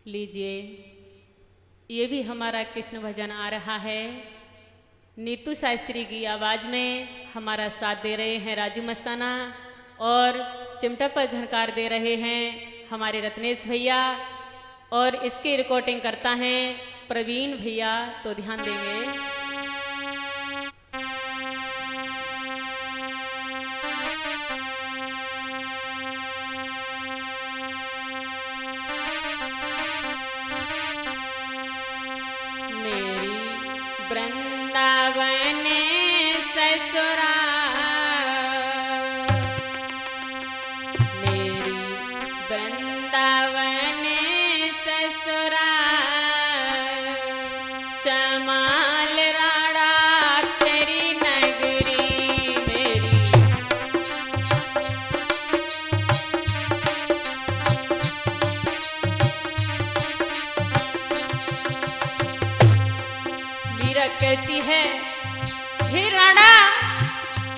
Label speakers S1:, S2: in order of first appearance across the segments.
S1: लीजिए, ये भी हमारा कृष्ण भजन आ रहा है। नीतू शास्त्री की आवाज़ में हमारा साथ दे रहे हैं राजू मस्ताना और चिमटा पर झनकार दे रहे हैं हमारे रत्नेश भैया और इसकी रिकॉर्डिंग करता है प्रवीण भैया। तो ध्यान देंगे। वृंदावन ससुरा मेरी वृंदावन ससुरा शमाल राड़ा तेरी नगरी मेरी मीरा कहती है, हे राणा,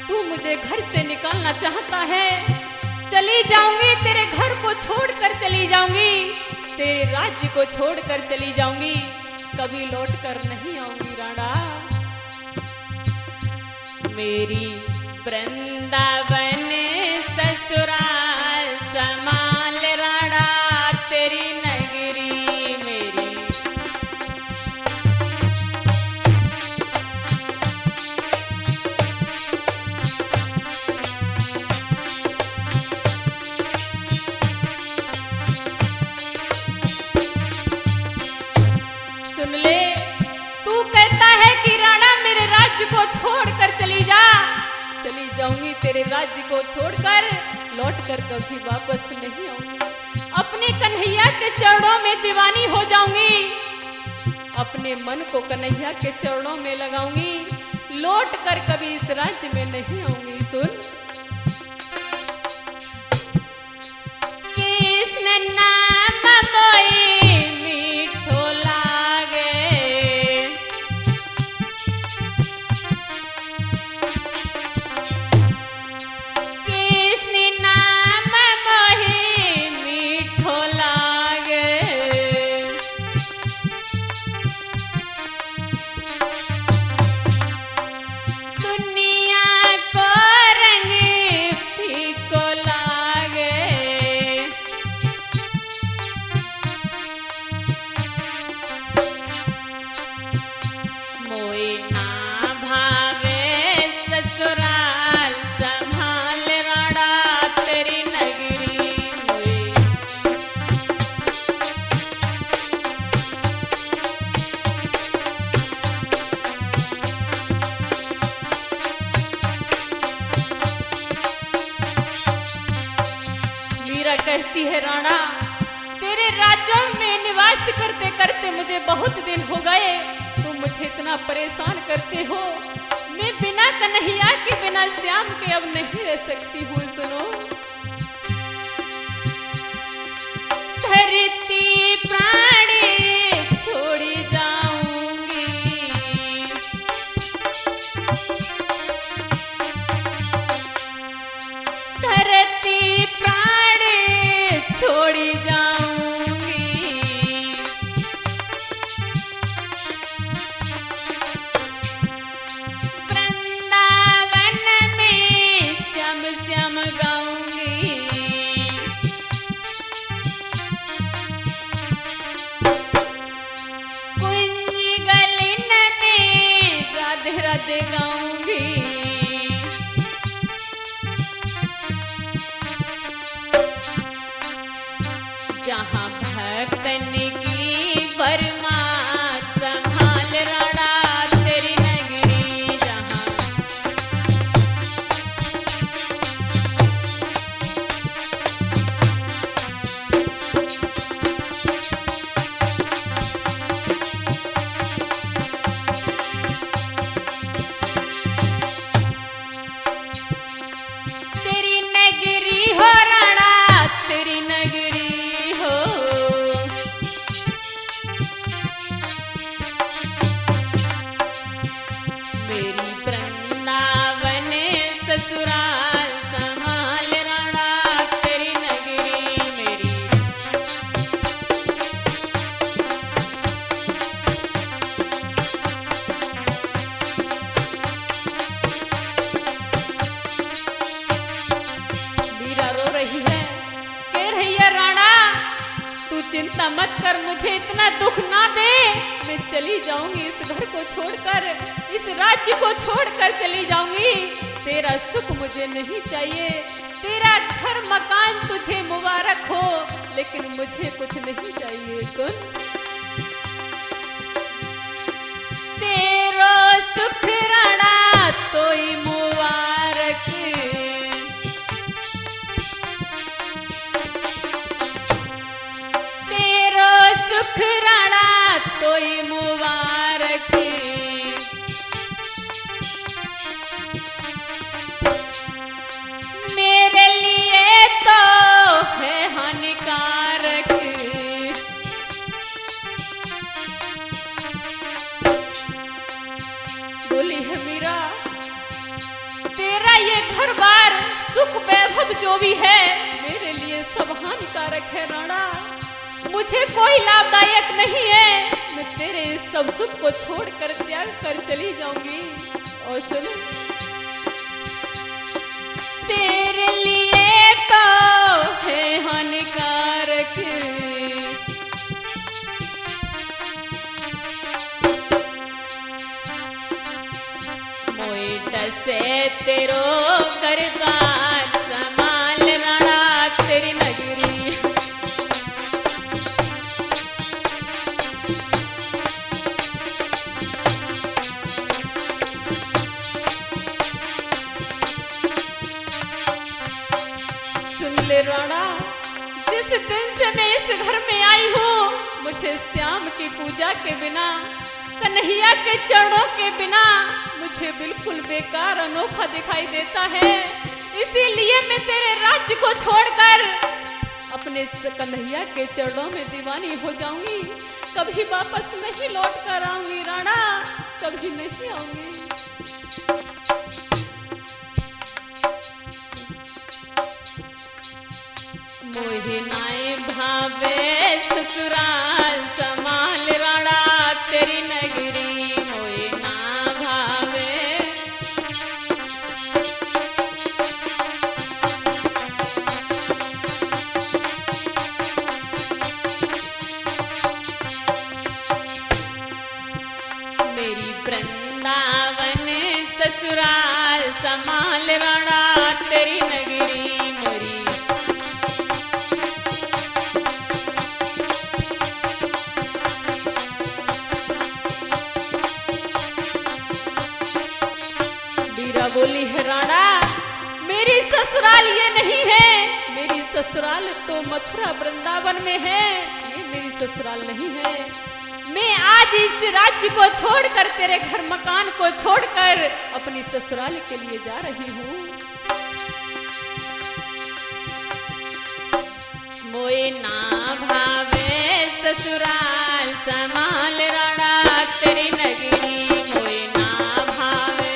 S1: तू मुझे घर से निकालना चाहता है। चली जाऊंगी, तेरे घर को छोड़कर चली जाऊंगी, तेरे राज्य को छोड़कर चली जाऊंगी, कभी लौट कर नहीं आऊंगी राणा। मेरी वृंदावन ससुराल समाल राणा तेरी नगरी मेरी। सुन ले, तू कहता है कि राणा मेरे राज्य को छोड़कर चली जा। चली जाऊंगी, तेरे राज्य को छोड़कर लौटकर कभी वापस नहीं आऊंगी। अपने कन्हैया के चरणों में दीवानी हो जाऊंगी, अपने मन को कन्हैया के चरणों में लगाऊंगी, लौटकर कभी इस राज्य में नहीं आऊंगी। सुन, कृष्ण नाम मोई मीठो लागे, कृष्ण नाम मोही मीठो लागे, दुनिया को रंग फीको लागे, मोई ना भावे ससुराल संभाल राणा तेरी नगरी मोई। मीरा कहती है, राणा, तेरे राज्यों में निवास करते करते मुझे बहुत दिन हो गए, तुम मुझे इतना परेशान करते हो। मैं बिना कन्हैया के, बिना श्याम के अब नहीं रह सकती हूँ। सुनो, धरती प्राणी छोड़ी जाऊंगी, धरती प्राणी छोड़ी जाऊंगी, वृंदावन में श्याम श्याम गाऊंगी, चिंता मत कर, मुझे इतना दुख ना दे। मैं चली जाऊंगी इस घर को छोड़कर, इस राज्य को छोड़कर चली जाऊंगी। तेरा सुख मुझे नहीं चाहिए, तेरा घर मकान तुझे मुबारक हो, लेकिन मुझे कुछ नहीं चाहिए। सुन, तेरो सुख राणा तोई मुबारक, तेरो सुख राणा तोई मुबारक। मेरे लिए तो है हानिकारक। बोली है मीरा, तेरा ये घर बार सुख वैभव जो भी है मेरे लिए सब हानिकारक है राणा, मुझे कोई लाभदायक नहीं है। मैं तेरे इस सब सुख को छोड़कर त्याग कर चली जाऊंगी। और सुनो, तेरे लिए तो है हानिकारक। मोइट से तेरो करतार संभाल राणा तेरी नगरी। सुन ले राणा, जिस दिन से मैं इस घर में आई हूँ, मुझे श्याम की पूजा के बिना, कन्हैया के चरणों के बिना मुझे बिल्कुल बेकार अनोखा दिखाई देता है। इसीलिए मैं तेरे राज्य को छोड़कर अपने कन्हैया के चरणों में दीवानी हो जाऊंगी। कभी वापस नहीं लौट कर आऊंगी राणा, कभी नहीं आऊंगी। मोहे नाय भावे ससुराल संभाल राणा तेरी नगरी। मोहे ना भावे, मेरी वृंदावन ससुराल संभाल राणा तेरी नगरी। मेरी बोली है राणा, मेरी ससुराल ये नहीं है, मेरी ससुराल तो मथुरा वृंदावन में है, ये मेरी ससुराल नहीं है। मैं आज इस राज्य को छोड़कर, तेरे घर मकान को छोड़कर अपनी ससुराल के लिए जा रही हूँ। मोए ना भावे ससुराल संभाल राणा तेरी नगरी। मोए ना भावे,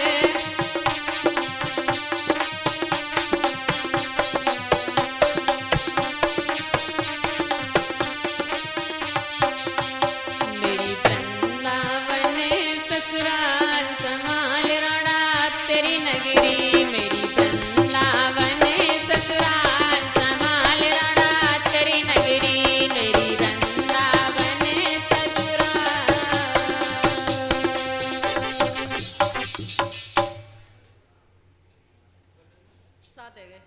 S1: साथ है गए।